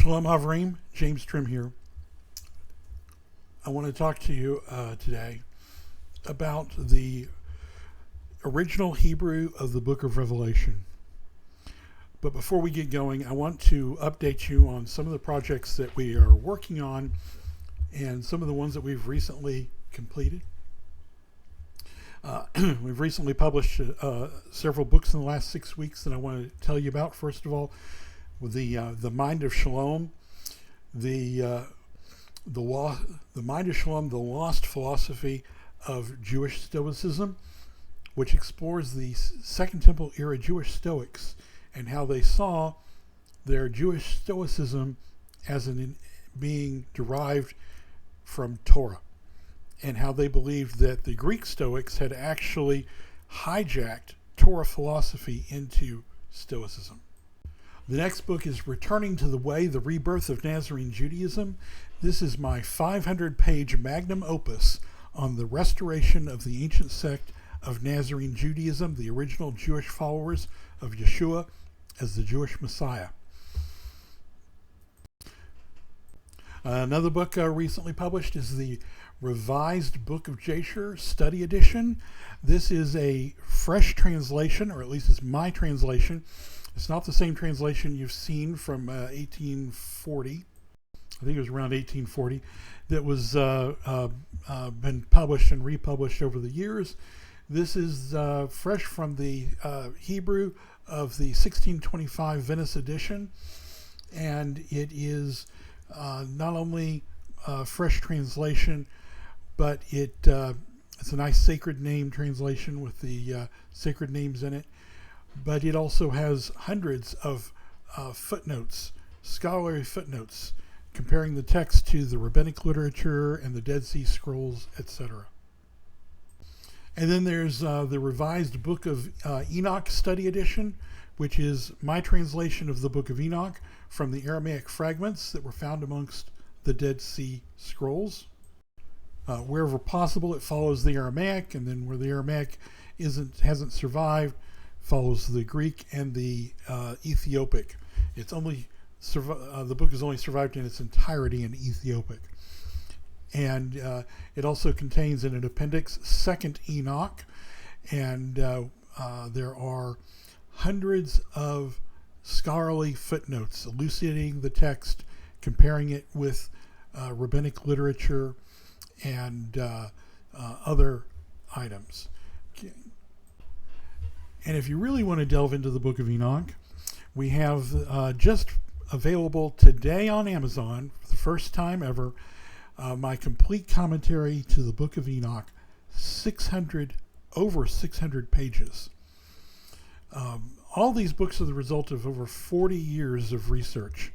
Shalom Havrim, James Trim here. I want to talk to you today about the original Hebrew of the book of Revelation. But before we get going, I want to update you on some of the projects that we are working on and some of the ones that we've recently completed. We've recently published several books in the last 6 weeks that I want to tell you about. First of all, the Mind of Shalom, the Mind of Shalom, the lost philosophy of Jewish Stoicism, which explores the Second Temple era Jewish Stoics and how they saw their Jewish Stoicism as being derived from Torah, and how they believed that the Greek Stoics had actually hijacked Torah philosophy into Stoicism. The next book is Returning to the Way, The Rebirth of Nazarene Judaism. This is my 500-page magnum opus on the restoration of the ancient sect of Nazarene Judaism, the original Jewish followers of Yeshua as the Jewish Messiah. Another book recently published is the Revised Book of Jasher Study Edition. This is a fresh translation, or at least it's my translation. It's not the same translation you've seen from 1840. I think it was around 1840 that was been published and republished over the years. This is fresh from the Hebrew of the 1625 Venice edition, and it is not only a fresh translation, but it's a nice sacred name translation with the sacred names in it. But it also has hundreds of footnotes, scholarly footnotes, comparing the text to the rabbinic literature and the Dead Sea Scrolls, etc. And then there's the Revised Book of Enoch Study Edition, which is my translation of the Book of Enoch from the Aramaic fragments that were found amongst the Dead Sea Scrolls. Wherever possible, it follows the Aramaic, and then where the Aramaic hasn't survived, follows the Greek and the Ethiopic. The book has only survived in its entirety in Ethiopic. And it also contains in an appendix Second Enoch, and there are hundreds of scholarly footnotes elucidating the text, comparing it with rabbinic literature and other items. And if you really want to delve into the Book of Enoch, we have just available today on Amazon, for the first time ever, my complete commentary to the Book of Enoch, over 600 pages. All these books are the result of over 40 years of research.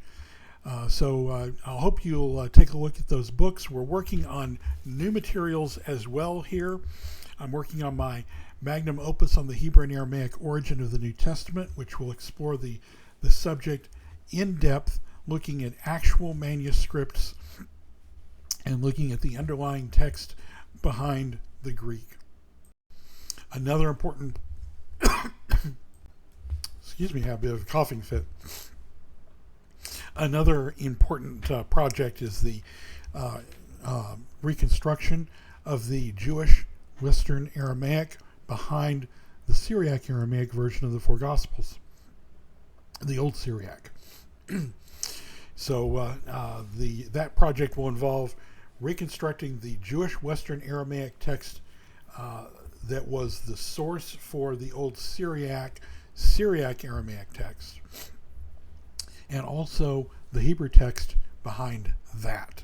So I hope you'll take a look at those books. We're working on new materials as well here. I'm working on my magnum opus on the Hebrew and Aramaic origin of the New Testament, which will explore the subject in depth, looking at actual manuscripts and looking at the underlying text behind the Greek. Another important excuse me, I have a bit of a coughing fit. Another important project is the reconstruction of the Jewish Western Aramaic behind the Syriac Aramaic version of the Four Gospels, the Old Syriac. So that project will involve reconstructing the Jewish Western Aramaic text that was the source for the Old Syriac Aramaic text, and also the Hebrew text behind that.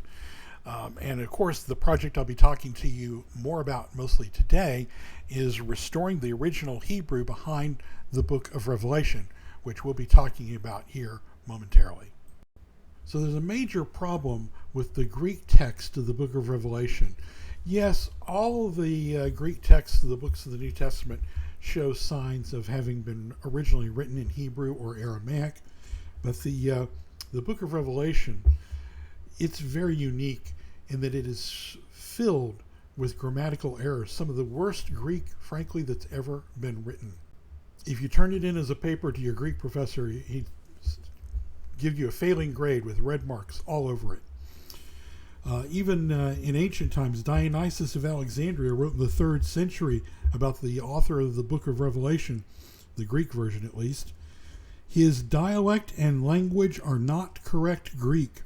And of course, the project I'll be talking to you more about mostly today is restoring the original Hebrew behind the Book of Revelation, which we'll be talking about here momentarily. So there's a major problem with the Greek text of the Book of Revelation. Yes, all of the Greek texts of the books of the New Testament show signs of having been originally written in Hebrew or Aramaic, but the Book of Revelation, it's very unique in that it is filled with grammatical errors, some of the worst Greek, frankly, that's ever been written. If you turn it in as a paper to your Greek professor, he'd give you a failing grade with red marks all over it. Even in ancient times, Dionysius of Alexandria wrote in the 3rd century about the author of the Book of Revelation, the Greek version at least. His dialect and language are not correct Greek.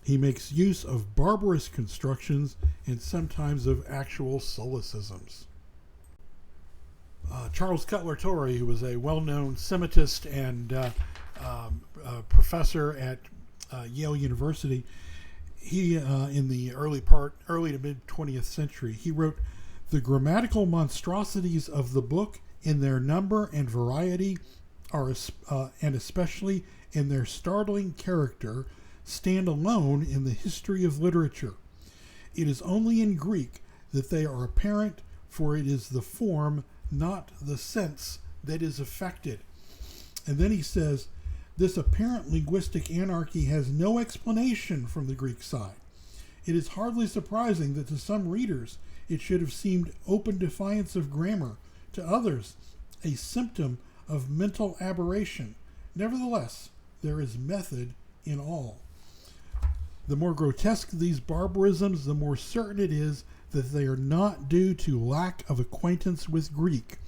He makes use of barbarous constructions and sometimes of actual solecisms. Charles Cutler Torrey, who was a well-known Semitist and professor at Yale University, he in the early to mid 20th century, he wrote, "The grammatical monstrosities of the book in their number and variety are and especially in their startling character stand alone in the history of literature. It is only in Greek that they are apparent, for it is the form, not the sense, that is affected." And then he says, "This apparent linguistic anarchy has no explanation from the Greek side. It is hardly surprising that to some readers it should have seemed open defiance of grammar, to others a symptom of mental aberration. Nevertheless, there is method in all. The more grotesque these barbarisms, the more certain it is that they are not due to lack of acquaintance with Greek.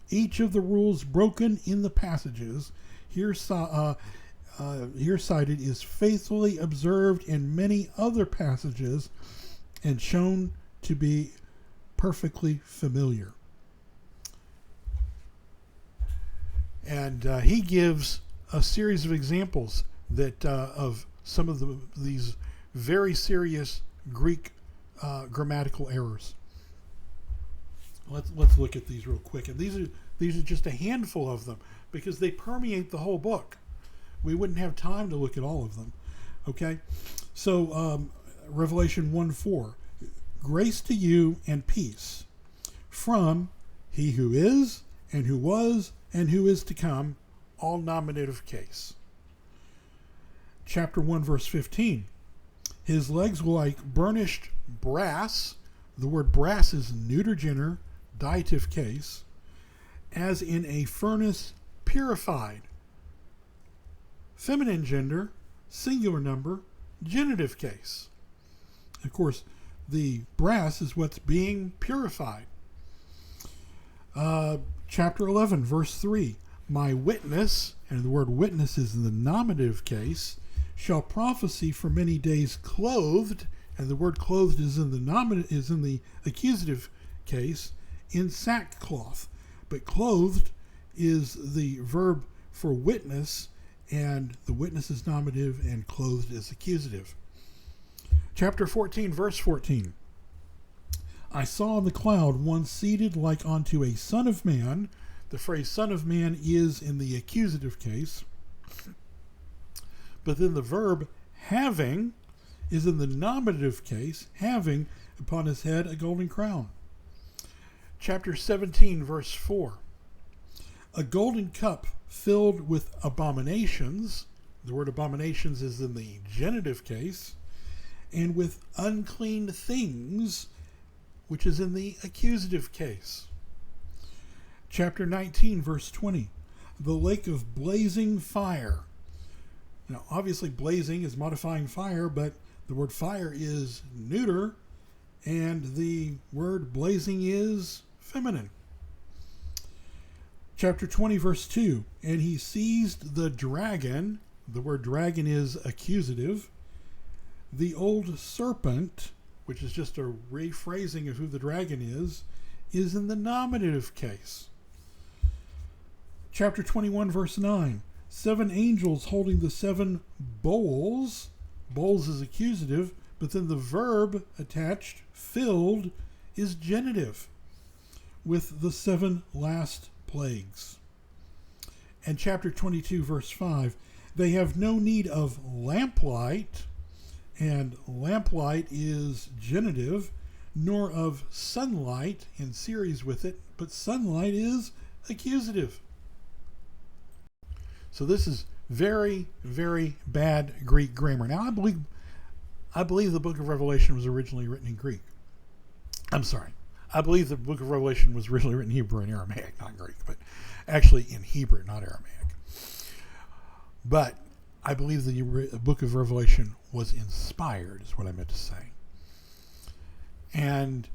Each of the rules broken in the passages here cited is faithfully observed in many other passages and shown to be perfectly familiar." And he gives a series of examples that of some of these very serious Greek grammatical errors. Let's look at these real quick. And these are just a handful of them because they permeate the whole book. We wouldn't have time to look at all of them. Okay, so Revelation 1:4, "Grace to you and peace from he who is and who was and who is to come," all nominative case. Chapter 1, verse 15, "His legs were like burnished brass." The word brass is neuter gender, dative case. "As in a furnace purified." Feminine gender, singular number, genitive case. Of course, the brass is what's being purified. Chapter 11, verse 3, "My witness," and the word witness is in the nominative case, "shall prophesy for many days clothed," and the word clothed is in the accusative case, "in sackcloth." But clothed is the verb for witness, and the witness is nominative and clothed is accusative. Chapter 14, verse 14, "I saw in the cloud one seated like unto a son of man." The phrase son of man is in the accusative case, but then the verb having is in the nominative case, having upon his head a golden crown. Chapter 17, verse 4, "A golden cup filled with abominations." The word abominations is in the genitive case, "and with unclean things," which is in the accusative case. Chapter 19, verse 20, "The lake of blazing fire." Now, obviously, blazing is modifying fire, but the word fire is neuter, and the word blazing is feminine. Chapter 20, verse 2, "And he seized the dragon." The word dragon is accusative. "The old serpent," which is just a rephrasing of who the dragon is in the nominative case. Chapter 21, verse 9, "7 angels holding the 7 bowls." Bowls is accusative, but then the verb attached, filled, is genitive, "with the 7 last plagues." And chapter 22, verse 5, "They have no need of lamplight," and lamplight is genitive, "nor of sunlight," in series with it, but sunlight is accusative. So this is very, very bad Greek grammar. Now, I believe the book of Revelation was originally written in Greek. I'm sorry. I believe the book of Revelation was originally written in Hebrew and Aramaic, not Greek, but actually in Hebrew, not Aramaic. But I believe the book of Revelation was inspired, is what I meant to say. And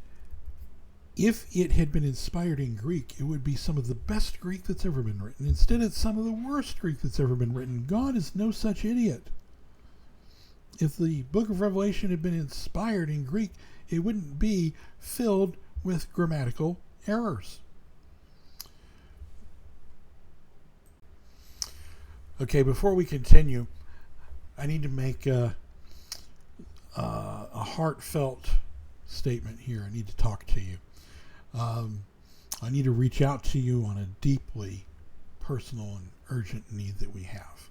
if it had been inspired in Greek, it would be some of the best Greek that's ever been written. Instead, it's some of the worst Greek that's ever been written. God is no such idiot. If the book of Revelation had been inspired in Greek, it wouldn't be filled with grammatical errors. Okay, before we continue, I need to make a heartfelt statement here. I need to talk to you. I need to reach out to you on a deeply personal and urgent need that we have.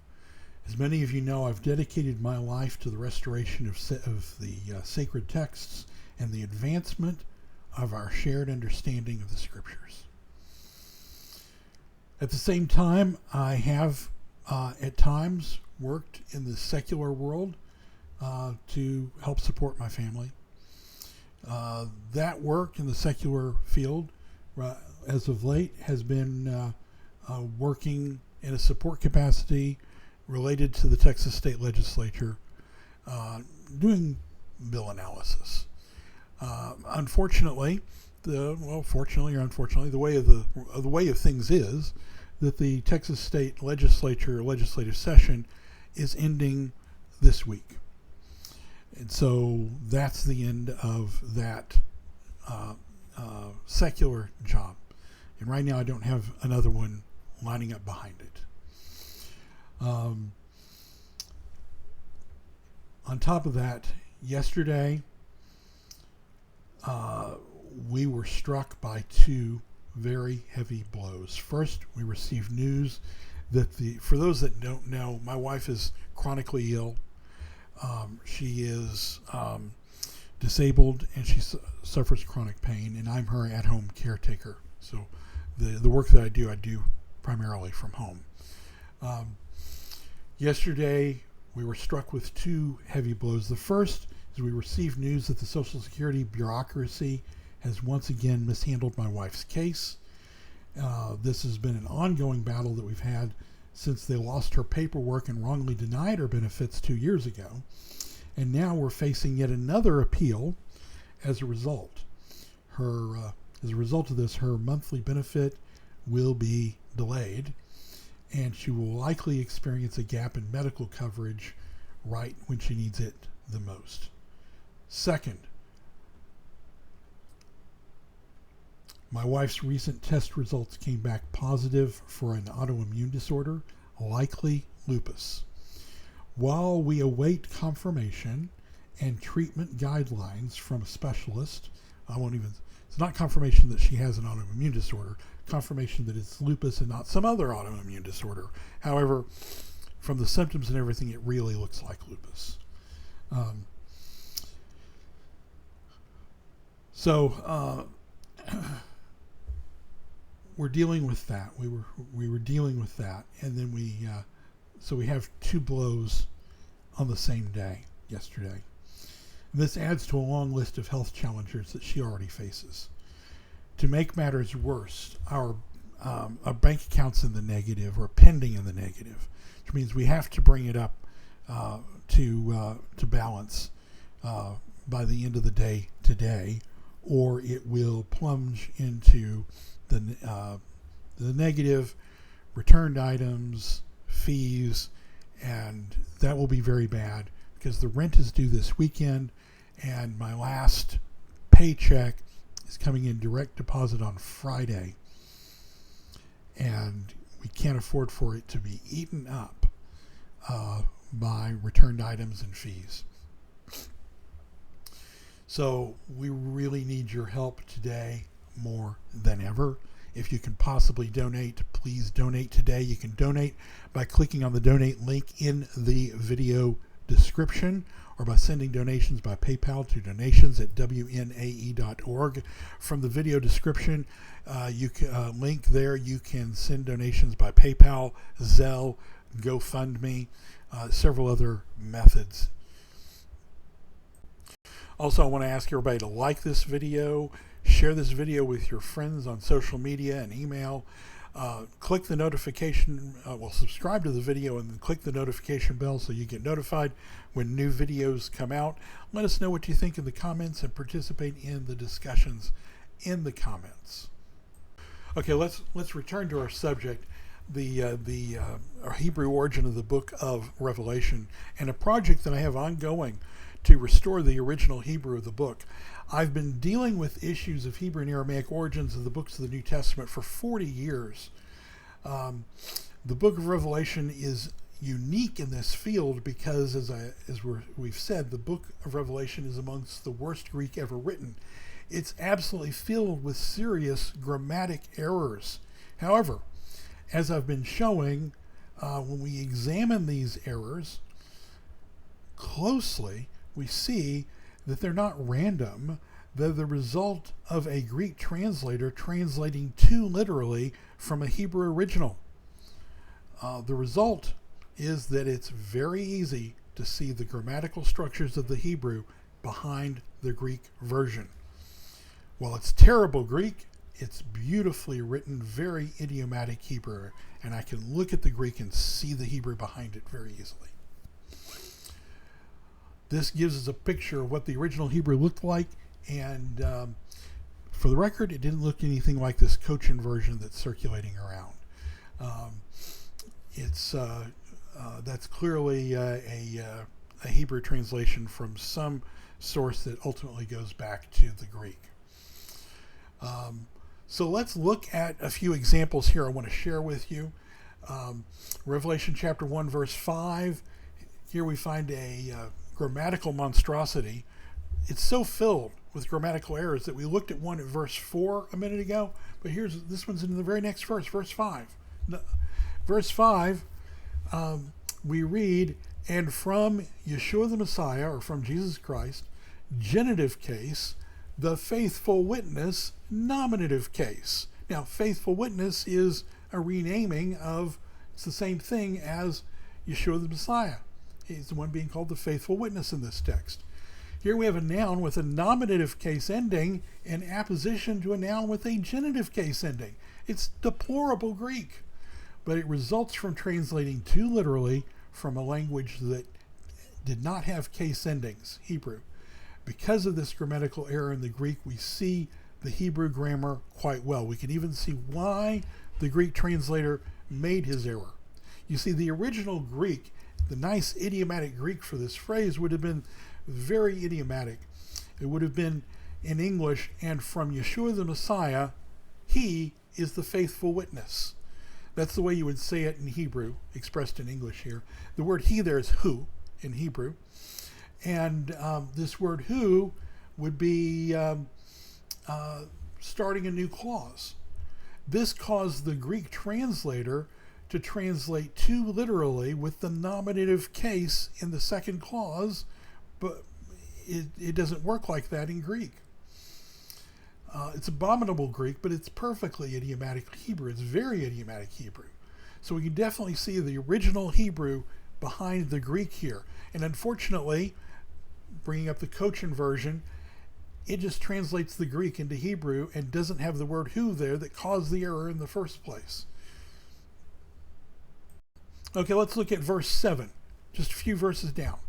As many of you know, I've dedicated my life to the restoration of the sacred texts and the advancement of our shared understanding of the Scriptures. At the same time, I have at times worked in the secular world to help support my family. That work in the secular field, as of late, has been working in a support capacity related to the Texas State Legislature, doing bill analysis. Unfortunately, fortunately or unfortunately, the way of things is that the Texas State Legislature legislative session is ending this week. And so that's the end of that secular job. And right now I don't have another one lining up behind it. On top of that, yesterday we were struck by two very heavy blows. First, we received news that for those that don't know, my wife is chronically ill. She is disabled and she suffers chronic pain, and I'm her at-home caretaker. So the work that I do primarily from home. Yesterday, we were struck with two heavy blows. The first is we received news that the Social Security bureaucracy has once again mishandled my wife's case. This has been an ongoing battle that we've had since they lost her paperwork and wrongly denied her benefits 2 years ago. And now we're facing yet another appeal as a result. As a result of this, her monthly benefit will be delayed, and she will likely experience a gap in medical coverage right when she needs it the most. Second, my wife's recent test results came back positive for an autoimmune disorder, likely lupus. While we await confirmation and treatment guidelines from a specialist, it's not confirmation that she has an autoimmune disorder, confirmation that it's lupus and not some other autoimmune disorder. However, from the symptoms and everything, it really looks like lupus. We're dealing with that. We were dealing with that, and then we have two blows on the same day yesterday. And this adds to a long list of health challenges that she already faces. To make matters worse, our bank account's in the negative, or pending in the negative, which means we have to bring it up to balance by the end of the day today, or it will plunge into the negative, returned items, fees, and that will be very bad because the rent is due this weekend, and my last paycheck is coming in direct deposit on Friday, and we can't afford for it to be eaten up by returned items and fees. So we really need your help today more than ever. If you can possibly donate, please donate today. You can donate by clicking on the donate link in the video description, or by sending donations by PayPal to donations@wnae.org. From the video description, link there, you can send donations by PayPal, Zelle, GoFundMe, several other methods. Also, I want to ask everybody to like this video, share this video with your friends on social media and email. Click the notification, subscribe to the video and then click the notification bell so you get notified when new videos come out. Let us know what you think in the comments and participate in the discussions in the comments. Okay, let's return to our subject, the Hebrew origin of the book of Revelation, and a project that I have ongoing to restore the original Hebrew of the book. I've been dealing with issues of Hebrew and Aramaic origins of the books of the New Testament for 40 years. The book of Revelation is unique in this field because, we've said, the book of Revelation is amongst the worst Greek ever written. It's absolutely filled with serious grammatic errors. However, as I've been showing, when we examine these errors closely, we see that they're not random. They're the result of a Greek translator translating too literally from a Hebrew original. The result is that it's very easy to see the grammatical structures of the Hebrew behind the Greek version. While it's terrible Greek, it's beautifully written, very idiomatic Hebrew, and I can look at the Greek and see the Hebrew behind it very easily. This gives us a picture of what the original Hebrew looked like, and for the record, it didn't look anything like this Cochin version that's circulating around. That's clearly a Hebrew translation from some source that ultimately goes back to the Greek. So let's look at a few examples here I want to share with you. Revelation chapter 1 verse 5. Here we find a grammatical monstrosity. It's so filled with grammatical errors that we looked at one at verse 4 a minute ago, but this one's in the very next verse, verse 5. Verse 5, we read, and from Yeshua the Messiah, or from Jesus Christ, genitive case, the faithful witness, nominative case. Now, faithful witness is a renaming of, it's the same thing as Yeshua the Messiah. He's the one being called the faithful witness in this text. Here we have a noun with a nominative case ending in apposition to a noun with a genitive case ending. It's deplorable Greek, but it results from translating too literally from a language that did not have case endings, Hebrew. Because of this grammatical error in the Greek, we see the Hebrew grammar quite well. We can even see why the Greek translator made his error. You see, the original Greek, the nice idiomatic Greek for this phrase would have been very idiomatic. It would have been in English, and from Yeshua the Messiah, he is the faithful witness. That's the way you would say it in Hebrew, expressed in English here. The word he there is who in Hebrew. And this word who would be starting a new clause. This caused the Greek translator to translate too literally with the nominative case in the second clause, but it doesn't work like that in Greek. It's abominable Greek, but it's perfectly idiomatic Hebrew. It's very idiomatic Hebrew. So we can definitely see the original Hebrew behind the Greek here. And unfortunately, bringing up the Cochin version, it just translates the Greek into Hebrew and doesn't have the word who there that caused the error in the first place. Okay, let's look at verse 7, just a few verses down.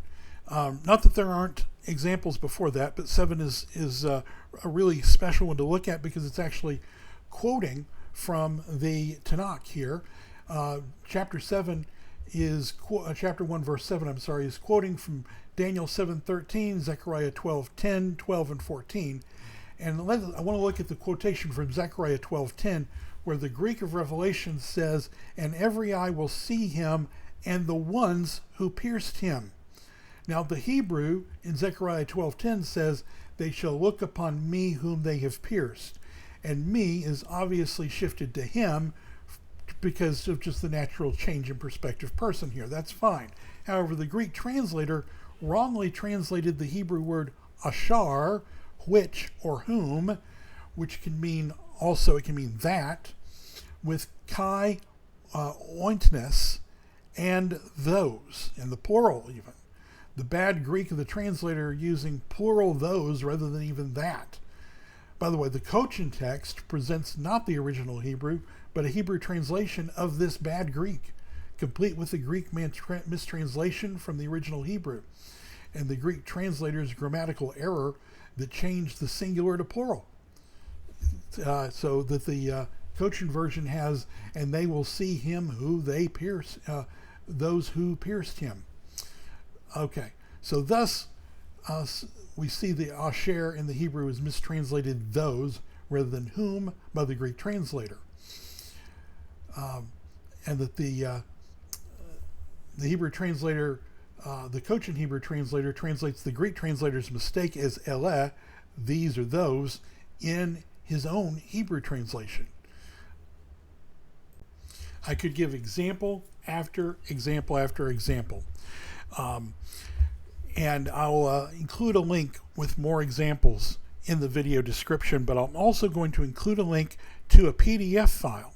Not that there aren't examples before that, but 7 is a really special one to look at because it's actually quoting from the Tanakh here. Chapter 1 verse 7, is quoting from Daniel 7:13, Zechariah 12:10, 12 and 14. And I want to look at the quotation from Zechariah 12:10, where the Greek of Revelation says, and every eye will see him and the ones who pierced him. Now the Hebrew in Zechariah 12:10 says, they shall look upon me whom they have pierced. And me is obviously shifted to him because of just the natural change in perspective person here. That's fine. However, the Greek translator wrongly translated the Hebrew word ashar, which or whom, which can mean that, with kai, ointness, and those, in the plural even. The bad Greek of the translator using plural those rather than even that. By the way, the Cochin text presents not the original Hebrew, but a Hebrew translation of this bad Greek, complete with the Greek mistranslation from the original Hebrew, and the Greek translator's grammatical error that changed the singular to plural. So that the Cochin version has, and they will see him who they pierce, those who pierced him. Okay, so thus we see the asher in the Hebrew is mistranslated those rather than whom by the Greek translator. And that the Hebrew translator, the Cochin Hebrew translator, translates the Greek translator's mistake as eleh, these or those, in his own Hebrew translation. I could give example after example after example. And I'll include a link with more examples in the video description, but I'm also going to include a link to a PDF file.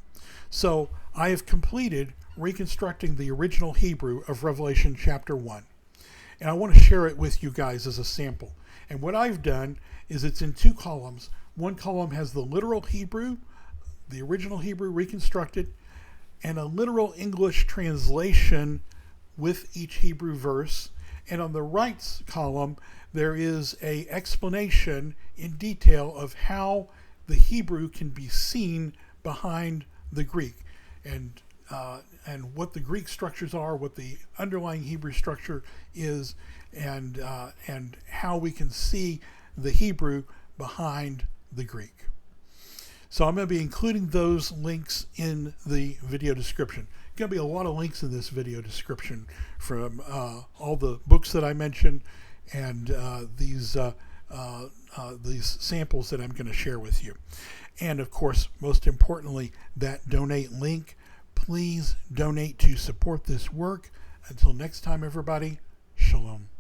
So I have completed reconstructing the original Hebrew of Revelation chapter 1. And I want to share it with you guys as a sample. And what I've done is it's in two columns. One column has the literal Hebrew, the original Hebrew reconstructed, and a literal English translation with each Hebrew verse. And on the right column, there is an explanation in detail of how the Hebrew can be seen behind the Greek, and what the Greek structures are, what the underlying Hebrew structure is, and how we can see the Hebrew behind the Greek. So I'm going to be including those links in the video description. Going to be a lot of links in this video description from all the books that I mentioned and these samples that I'm going to share with you. And of course, most importantly, that donate link. Please donate to support this work. Until next time, everybody, shalom.